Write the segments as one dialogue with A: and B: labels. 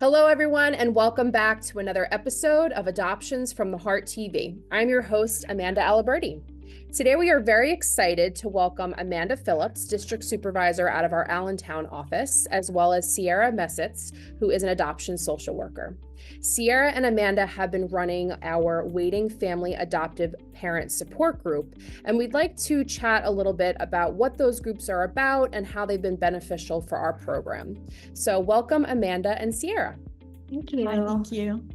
A: Hello, everyone, and welcome back to another episode of Adoptions from the Heart TV. I'm your host, Amanda and Ciera. Today, we are very excited to welcome Amanda Phillips, District Supervisor out of our Allentown office, as well as Ciera Messitz, who is an adoption social worker. Ciera and Amanda have been running our Waiting Family Adoptive Parent Support Group, and we'd like to chat a little bit about what those groups are about and how they've been beneficial for our program. So welcome, Amanda and Ciera.
B: Thank you.
C: Thank you.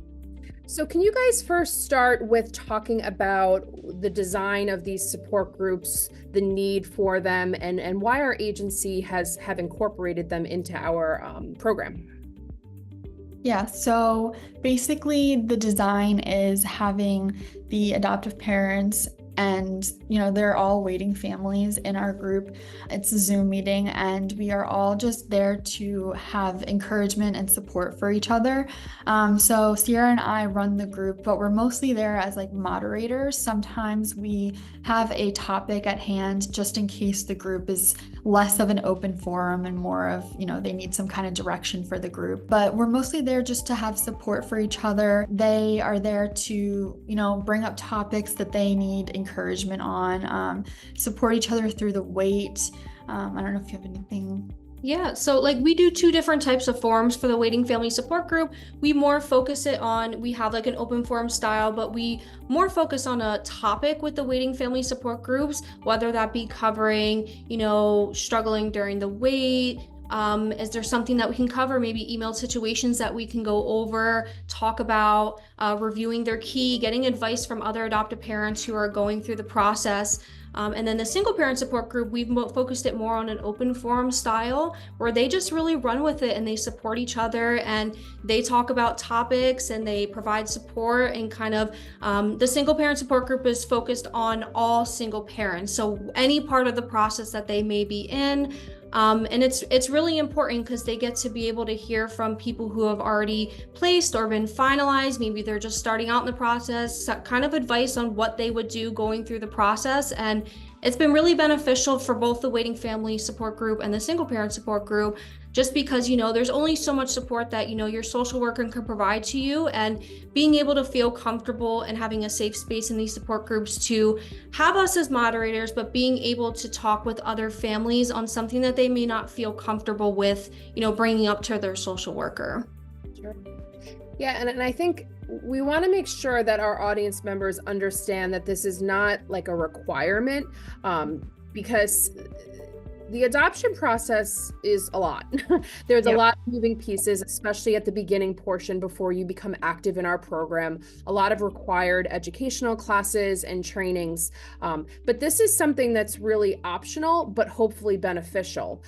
A: So can you guys first start with talking about the design of these support groups, the need for them, and why our agency have incorporated them into our program?
C: Yeah, so basically the design is having the adoptive parents and, they're all waiting families in our group. It's a Zoom meeting and we are all just there to have encouragement and support for each other. So Ciera and I run the group, but we're mostly there as moderators. Sometimes we have a topic at hand just in case the group is less of an open forum and more of, they need some kind of direction for the group. But we're mostly there just to have support for each other. They are there to, bring up topics that they need encouragement on, support each other through the wait. I don't know if you have anything.
B: Yeah, so we do two different types of forums for the Waiting Family Support Group. We more focus it on, we have an open forum style, but we more focus on a topic with the Waiting Family Support Groups, whether that be covering, struggling during the wait. Is there something that we can cover? Maybe email situations that we can go over, talk about, reviewing their key, getting advice from other adoptive parents who are going through the process. And then the single parent support group, we've focused it more on an open forum style where they just really run with it and they support each other and they talk about topics and they provide support and the single parent support group is focused on all single parents. So any part of the process that they may be in. And it's really important because they get to be able to hear from people who have already placed or been finalized. Maybe they're just starting out in the process, kind of advice on what they would do going through the process. And it's been really beneficial for both the Waiting Family Support Group and the Single Parent Support Group, just because, there's only so much support that, your social worker can provide to you, and being able to feel comfortable and having a safe space in these support groups to have us as moderators, but being able to talk with other families on something that they may not feel comfortable with, bringing up to their social worker.
A: Sure. Yeah, and I think we want to make sure that our audience members understand that this is not a requirement, because the adoption process is a lot. There's a lot of moving pieces, especially at the beginning portion before you become active in our program. A lot of required educational classes and trainings. But this is something that's really optional, but hopefully beneficial,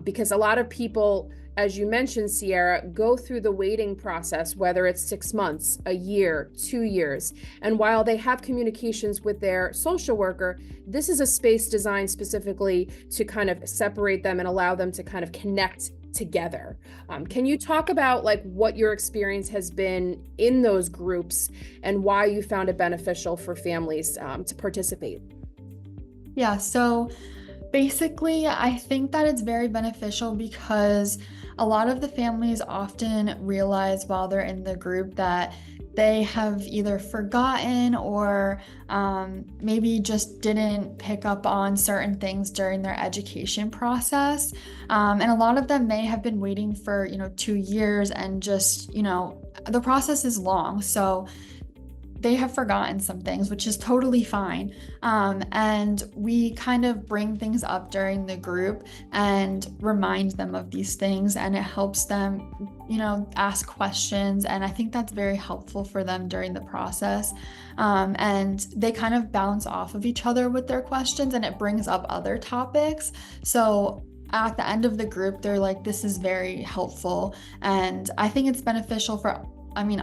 A: because a lot of people, as you mentioned, Ciera, go through the waiting process, whether it's 6 months, a year, 2 years. And while they have communications with their social worker, this is a space designed specifically to kind of separate them and allow them to kind of connect together. Can you talk about what your experience has been in those groups and why you found it beneficial for families to participate?
C: Yeah, so basically, I think that it's very beneficial because a lot of the families often realize while they're in the group that they have either forgotten or maybe just didn't pick up on certain things during their education process. And a lot of them may have been waiting for, 2 years and just, the process is long. So they have forgotten some things, which is totally fine. And we kind of bring things up during the group and remind them of these things, and it helps them, ask questions. And I think that's very helpful for them during the process. And they kind of bounce off of each other with their questions, and it brings up other topics. So at the end of the group, they're like, this is very helpful. And I think it's beneficial for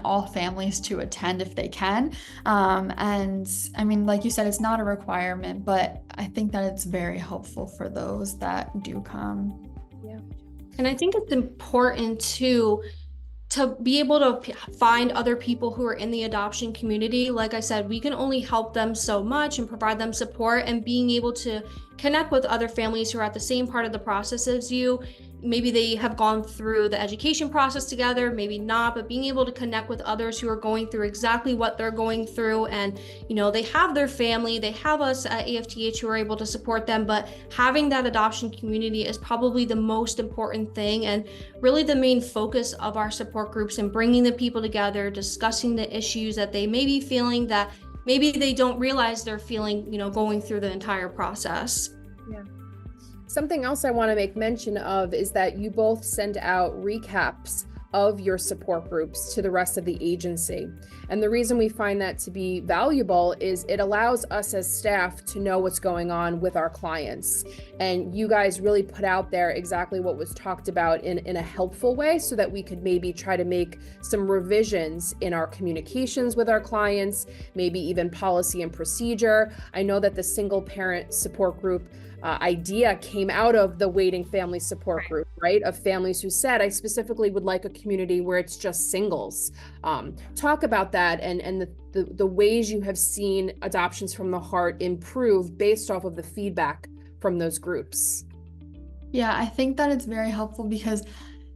C: all families to attend if they can. And like you said, it's not a requirement, but I think that it's very helpful for those that do come.
B: Yeah. And I think it's important to be able to find other people who are in the adoption community. Like I said, we can only help them so much and provide them support, and being able to connect with other families who are at the same part of the process as you. Maybe they have gone through the education process together, maybe not, but being able to connect with others who are going through exactly what they're going through. And, they have their family, they have us at AFTH who are able to support them, but having that adoption community is probably the most important thing and really the main focus of our support groups, and bringing the people together, discussing the issues that they may be feeling that maybe they don't realize they're feeling, going through the entire process.
A: Yeah. Something else I want to make mention of is that you both send out recaps of your support groups to the rest of the agency. And the reason we find that to be valuable is it allows us as staff to know what's going on with our clients. And you guys really put out there exactly what was talked about in a helpful way, so that we could maybe try to make some revisions in our communications with our clients, maybe even policy and procedure. I know that the single parent support group idea came out of the waiting family support group, right? Of families who said, I specifically would like a community where it's just singles. Talk about that and the ways you have seen Adoptions from the Heart improve based off of the feedback from those groups.
C: Yeah, I think that it's very helpful because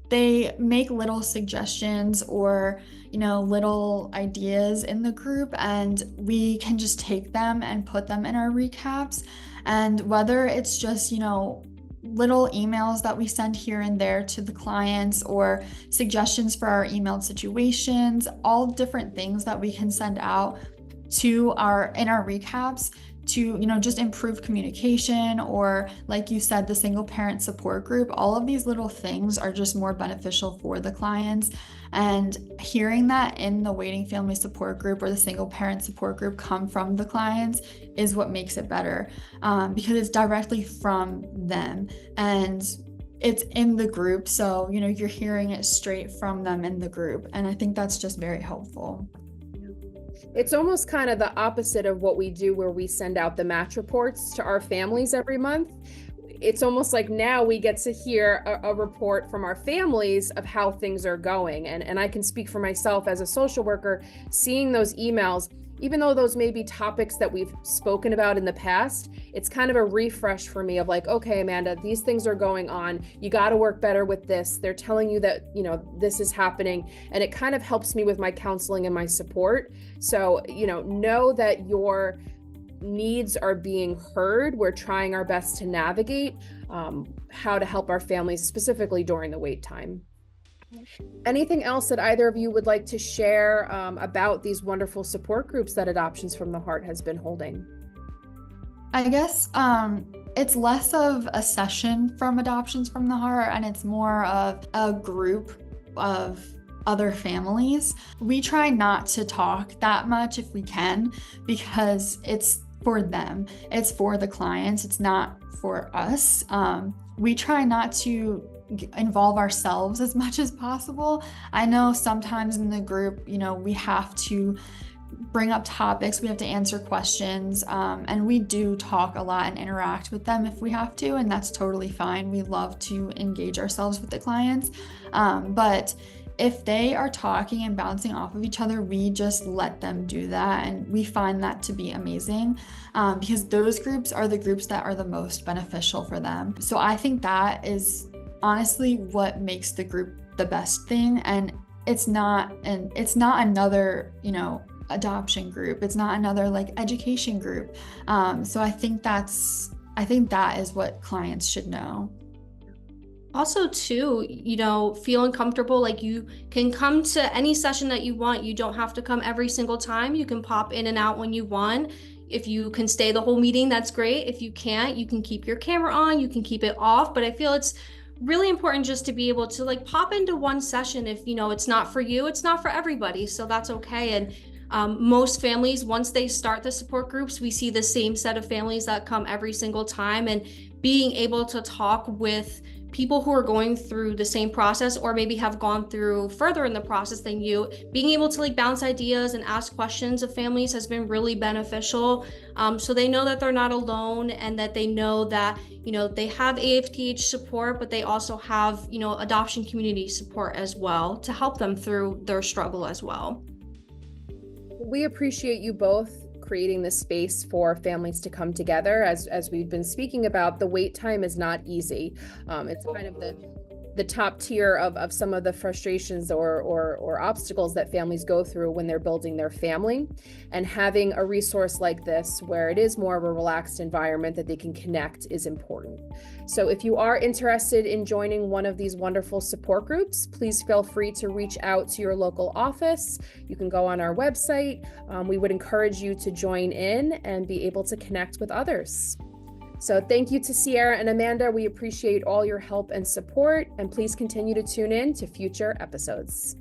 C: they make little suggestions or, little ideas in the group, and we can just take them and put them in our recaps. And whether it's just, little emails that we send here and there to the clients, or suggestions for our emailed situations, all different things that we can send out in our recaps to, just improve communication, or like you said, the single parent support group. All of these little things are just more beneficial for the clients. And hearing that in the waiting family support group or the single parent support group come from the clients is what makes it better, because it's directly from them and it's in the group. So, you're hearing it straight from them in the group. And I think that's just very helpful.
A: It's almost kind of the opposite of what we do, where we send out the match reports to our families every month. It's almost like now we get to hear a report from our families of how things are going. And I can speak for myself as a social worker, seeing those emails, even though those may be topics that we've spoken about in the past, it's kind of a refresh for me of like, okay, Amanda, these things are going on. You got to work better with this. They're telling you that, this is happening. And it kind of helps me with my counseling and my support. So, know that your needs are being heard. We're trying our best to navigate how to help our families, specifically during the wait time. Anything else that either of you would like to share about these wonderful support groups that Adoptions from the Heart has been holding?
C: I guess it's less of a session from Adoptions from the Heart, and it's more of a group of other families. We try not to talk that much if we can, because it's for them. It's for the clients. It's not for us. We try not to involve ourselves as much as possible. I know sometimes in the group, we have to bring up topics, we have to answer questions, and we do talk a lot and interact with them if we have to, and that's totally fine. We love to engage ourselves with the clients, but if they are talking and bouncing off of each other, we just let them do that, and we find that to be amazing, because those groups are the groups that are the most beneficial for them. So I think that is honestly what makes the group the best thing, and it's not another, adoption group. It's not another education group. So I think that is what clients should know.
B: Also too, feeling comfortable, you can come to any session that you want. You don't have to come every single time. You can pop in and out when you want. If you can stay the whole meeting, that's great. If you can't, you can keep your camera on, you can keep it off. But I feel it's really important just to be able to pop into one session. If it's not for you, it's not for everybody, so that's okay. And most families, once they start the support groups, we see the same set of families that come every single time, and being able to talk with people who are going through the same process, or maybe have gone through further in the process than you, being able to bounce ideas and ask questions of families has been really beneficial. So they know that they're not alone, and that they know that, they have AFTH support, but they also have, adoption community support as well to help them through their struggle as well.
A: We appreciate you both creating the space for families to come together. As we've been speaking about, the wait time is not easy. It's kind of the top tier of some of the frustrations or obstacles that families go through when they're building their family. And having a resource like this, where it is more of a relaxed environment that they can connect, is important. So if you are interested in joining one of these wonderful support groups, please feel free to reach out to your local office. You can go on our website. We would encourage you to join in and be able to connect with others. So thank you to Ciera and Amanda. We appreciate all your help and support, and please continue to tune in to future episodes.